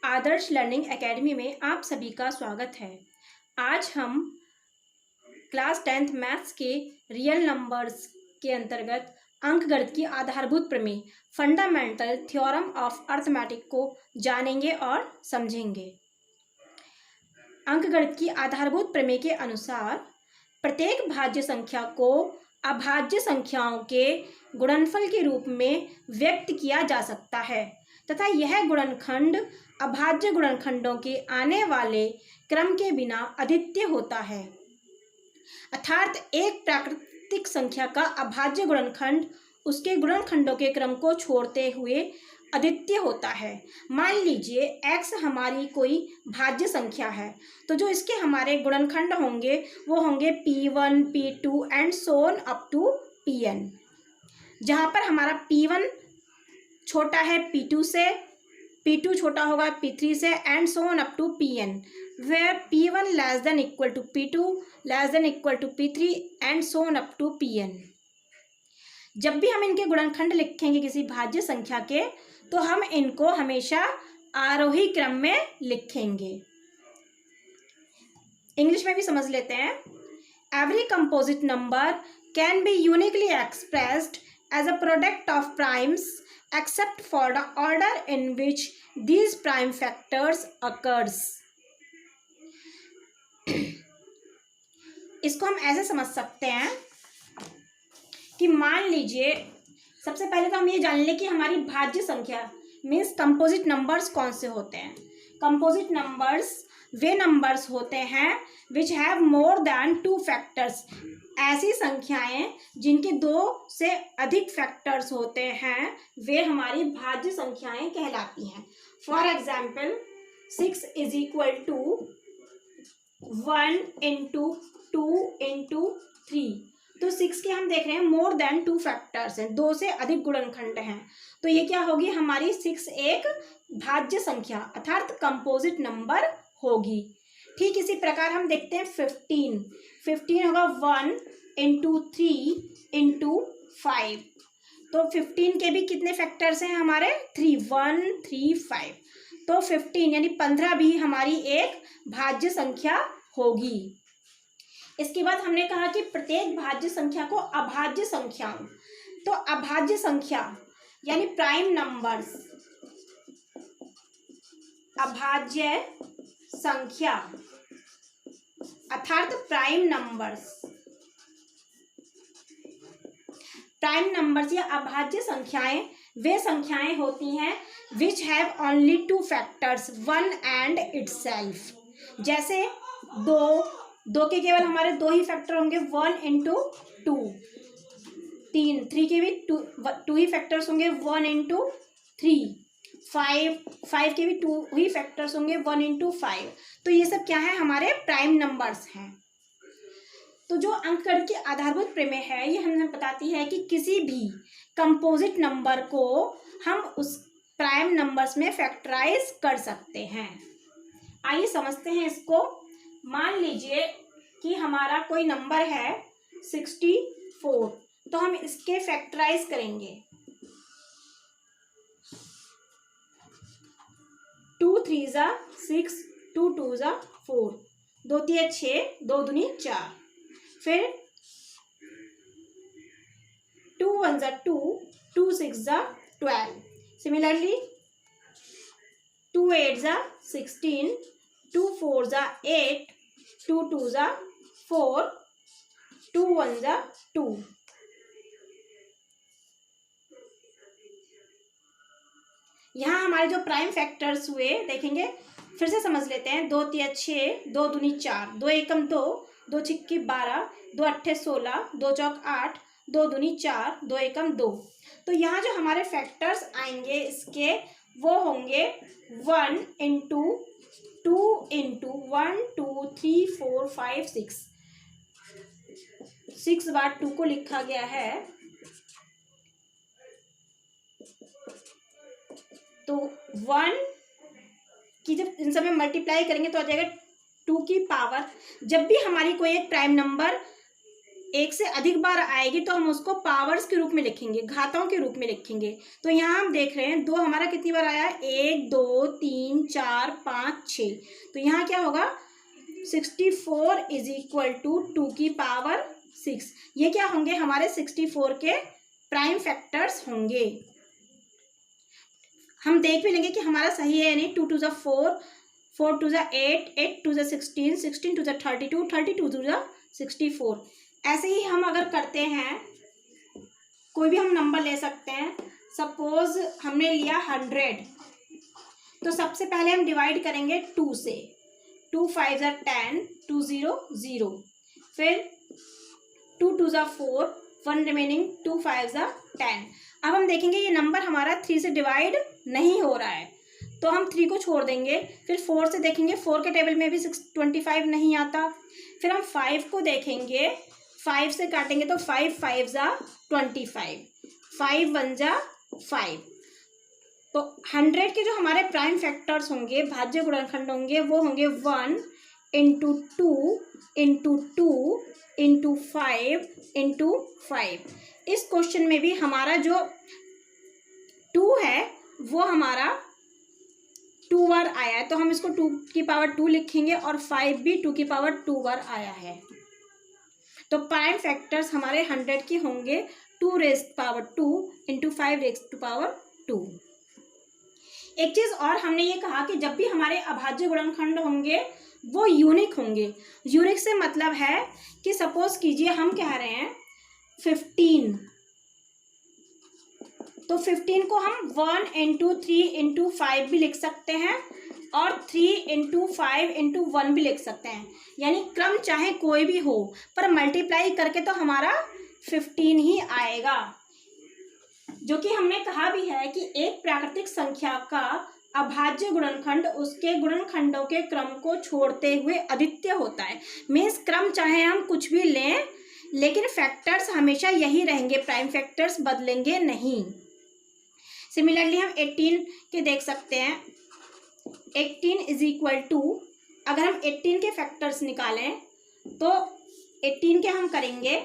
आदर्श learning academy में आप सभी का स्वागत है। आज हम क्लास 10th मैथ्स के रियल नंबर्स के अंतर्गत अंकगणित की आधारभूत प्रमेय फंडामेंटल थ्योरम ऑफ अर्थमेटिक को जानेंगे और समझेंगे। अंकगणित की आधारभूत प्रमेय के अनुसार प्रत्येक भाज्य संख्या को अभाज्य संख्याओं के गुणनफल के रूप में व्यक्त किया जा सकता है तथा यह गुणनखंड अभाज्य गुणनखंडों के आने वाले क्रम के बिना अद्वितीय होता है। अर्थात एक प्राकृतिक संख्या का अभाज्य गुणनखंड उसके गुणनखंडों के क्रम को छोड़ते हुए अद्वितीय होता है। मान लीजिए x हमारी कोई भाज्य संख्या है, तो जो इसके हमारे गुणनखंड होंगे वो होंगे p1, p2 and so on up to pn। जहाँ पर हमारा p1 छोटा है p2 से, p2 छोटा होगा p3 से and so on up to pn, where p1 less than equal to p2 less than equal to p3 and so on up to pn। जब भी हम इनके गुणनखंड लिखेंगे किसी भाज्य संख्या के, तो हम इनको हमेशा आरोही क्रम में लिखेंगे। इंग्लिश में भी समझ लेते हैं। Every composite number can be uniquely expressed as a product of primes except for the order in which these prime factors occurs। इसको हम ऐसे समझ सकते हैं कि मान लीजिए सबसे पहले तो हम ये जान लें कि हमारी भाज्य संख्या मीन्स कंपोजिट नंबर्स कौन से होते हैं। कंपोजिट नंबर्स वे नंबर्स होते हैं which have more than 2 factors. ऐसी संख्याएं जिनके 2 से अधिक फैक्टर्स होते हैं वे हमारी भाज्य संख्याएं कहलाती हैं। For example 6 is equal to 1 into 2 into 3। तो 6 के हम देख रहे हैं मोर देन 2 फैक्टर्स हैं, 2 से अधिक गुणनखंड हैं, तो ये क्या होगी हमारी 6 एक भाज्य संख्या अर्थात कंपोजिट नंबर होगी। ठीक इसी प्रकार हम देखते हैं 15 होगा 1 इंटू 3 इंटू 5। तो 15 के भी कितने फैक्टर्स हैं हमारे 3, 1 3 5। तो 15 यानी 15 भी हमारी एक भाज्य संख्या होगी। इसके बाद हमने कहा कि प्रत्येक भाज्य संख्या को अभाज्य संख्याओं, तो अभाज्य संख्या यानी प्राइम नंबर्स, अभाज्य संख्या अर्थात प्राइम नंबर्स या अभाज्य संख्याएं वे संख्याएं होती हैं which have only 2 factors 1 and itself. जैसे 2 के केवल हमारे 2 ही फैक्टर होंगे 1 इंटू 2। 3 के भी 2 ही फैक्टर्स होंगे 1 इंटू 3। 5 के भी 2 ही फैक्टर्स होंगे 1 इंटू 5। तो ये सब क्या है हमारे प्राइम नंबर्स हैं। तो जो अंकगणित की आधारभूत प्रमेय है ये हमें बताती है कि किसी भी कंपोजिट नंबर को हम उस प्राइम नंबर्स में फैक्टराइज कर सकते हैं। आइए समझते हैं इसको। मान लीजिए कि हमारा कोई नंबर है 64, तो हम इसके फैक्टराइज करेंगे। 2 3 जा 6, 2 2 जा 4, 2 3 6, 2 दूनी 4, फिर 2 1 जा 2, 2 6 जा 12। सिमिलरली 2 8 जा 16, 2 4 जा 8, 2 2 जा 4, 2 1 जा 2। यहाँ हमारे जो प्राइम फैक्टर्स हुए देखेंगे, फिर से समझ लेते हैं। 2 3 6, 2 दूनी 4, 2 एकम 2, 2 छिक्की 12, 2 अट्ठे 16, 2 चौक 8, 2 दूनी 4, 2 एकम 2। तो यहाँ जो हमारे फैक्टर्स आएंगे इसके वो होंगे 1 इंटू 2 इंटू 1 2 3 4 5 6 बार 2 को लिखा गया है। तो 1 की जब इन सब में मल्टीप्लाई करेंगे तो आ जाएगा 2 की पावर। जब भी हमारी कोई एक प्राइम नंबर एक से अधिक बार आएगी तो हम उसको पावर्स के रूप में लिखेंगे, घातों के रूप में लिखेंगे। तो यहाँ हम देख रहे हैं 2 हमारा कितनी बार आया, 1 2 3 4 5 6। तो यहाँ क्या होगा, 64 इज इक्वल टू 2 की पावर 6। ये क्या होंगे, हमारे 64 के प्राइम फैक्टर्स होंगे। हम देख भी लेंगे कि हमारा सही है या नहीं। 2 2 ज़ा 4, 4 2 ज़ा 8, 8 2 ज़ा 16, 16 2 ज़ा 32, 32 2 ज़ा 64। ऐसे ही हम अगर करते हैं, कोई भी हम नंबर ले सकते हैं। सपोज हमने लिया 100, तो सबसे पहले हम डिवाइड करेंगे 2 से। 2 5 ज़ा 10, 2 0 0। फिर 2 2 ज़ा 4, 1 रिमेनिंग, 2 5 ज़ा 10। अब हम देखेंगे ये नंबर हमारा 3 से डिवाइड नहीं हो रहा है, तो हम 3 को छोड़ देंगे। फिर 4 से देखेंगे, 4 के टेबल में भी 25 नहीं आता। फिर हम 5 को देखेंगे, 5 से काटेंगे तो 5 5 ज़ा 25, 5 1 ज़ा 5। तो 100 के जो हमारे प्राइम फैक्टर्स होंगे, भाज्य गुणनखंड होंगे, वो होंगे 1 इंटू 2 इंटू 2 इंटू 5 इंटू 5। इस क्वेश्चन में भी हमारा जो 2 है वो हमारा 2 बार आया है, तो हम इसको 2 की पावर 2 लिखेंगे, और 5 भी 2 की पावर 2 बार आया है। तो प्राइम फैक्टर्स हमारे 100 के होंगे 2 raised power 2 into 5 raised power 2। एक चीज़ और हमने ये कहा कि जब भी हमारे अभाज्य गुणनखंड होंगे वो यूनिक होंगे। यूनिक से मतलब है कि सपोज कीजिए हम कह रहे हैं 15, तो 15 को हम 1 इंटू 3 इंटू 5 भी लिख सकते हैं, और 3 इंटू 5 इंटू 1 भी लिख सकते हैं। यानी क्रम चाहे कोई भी हो, पर मल्टीप्लाई करके तो हमारा 15 ही आएगा। जो कि हमने कहा भी है कि एक प्राकृतिक संख्या का अभाज्य गुणनखंड उसके गुणनखंडों के क्रम को छोड़ते हुए अद्वितीय होता है। मीन्स क्रम चाहे हम कुछ भी लें, लेकिन फैक्टर्स हमेशा यही रहेंगे, प्राइम फैक्टर्स बदलेंगे नहीं। सिमिलरली हम 18 के देख सकते हैं। 18 इज इक्वल टू, अगर हम 18 के फैक्टर्स निकालें तो 18 के हम करेंगे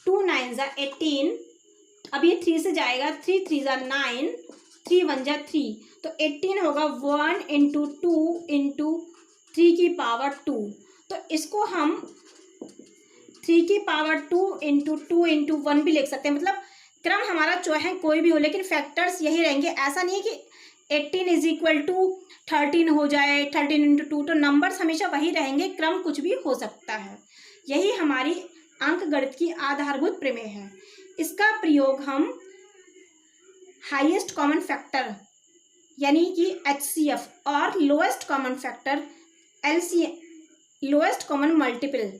2 9 ज़ा 18। अब ये 3 से जाएगा, 3 3 ज़ा 9, 3 1 ज़ा 3। तो 18 होगा 1 इंटू 2 इंटू 3 की पावर 2। तो इसको हम 3 की पावर 2 इंटू 2 इंटू 1 भी लिख सकते हैं। मतलब क्रम हमारा चाहे कोई भी हो, लेकिन फैक्टर्स यही रहेंगे। ऐसा नहीं है कि 18 इज इक्वल टू 13 हो जाए, 13 इंटू 2, तो नंबर्स हमेशा वही रहेंगे, क्रम कुछ भी हो सकता है। यही हमारी अंकगणित की आधारभूत प्रमेय है। इसका प्रयोग हम हाईएस्ट कॉमन फैक्टर यानी कि HCF और lowest common factor LCM, lowest common multiple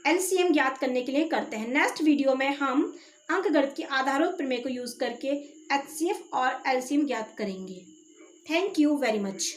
LCM ज्ञात करने के लिए करते हैं। नेक्स्ट वीडियो में हम अंकगणित की आधारभूत प्रमेय को यूज करके HCF और LCM ज्ञात करेंगे। Thank you very much.